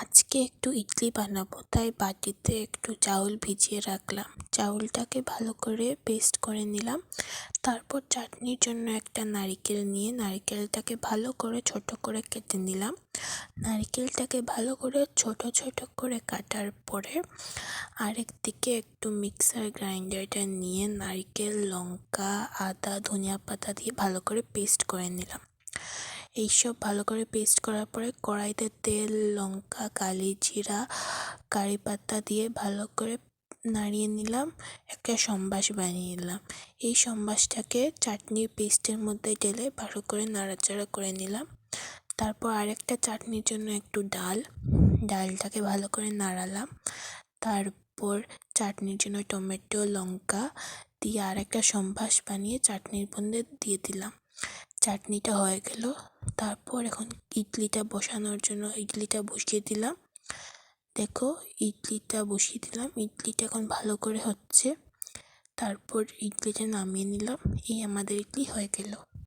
আজকে একটু ইডলি বানাবো, তাই বাটিতে একটু চাউল ভিজিয়ে রাখলাম। চাউলটাকে ভালো করে পেস্ট করে নিলাম। তারপর চাটনির জন্য একটা নারিকেল নিয়ে নারিকেলটাকে ভালো করে ছোট করে কেটে নিলাম। নারিকেলটাকে ভালো করে ছোট ছোট করে কাটার পরে আরেক দিকে একটু মিক্সার গ্রাইন্ডারটা নিয়ে নারিকেল, লঙ্কা, আদা, ধনিয়া পাতা দিয়ে ভালো করে পেস্ট করে নিলাম। এইসব ভালো করে পেস্ট করার পরে কড়াইতে তেল, লঙ্কা, কালি জিরা, কারি পাতা দিয়ে ভালো করে নাড়িয়ে নিলাম। একটা সম্বাস বানিয়ে নিলাম। এই সম্বাসটাকে চাটনির পেস্টের মধ্যে ঢেলে ভালো করে নাড়াচাড়া করে নিলাম। তারপর আরেকটা চাটনির জন্য একটু ডালটাকে ভালো করে নাড়ালাম। তারপর চাটনির জন্য টমেটো, লঙ্কা দিয়ে আরেকটা সম্বাস বানিয়ে চাটনির মধ্যে দিয়ে দিলাম। চাটনিটা হয়ে গেল। তারপর এখন ইডলিটা বসানোর জন্য ইডলিটা বসিয়ে দিলাম। দেখো, ইডলিটা বসিয়ে দিলাম। ইডলিটা এখন ভালো করে হচ্ছে। তারপর ইডলিটা নামিয়ে নিলাম। এই আমাদের ইডলি হয়ে গেল।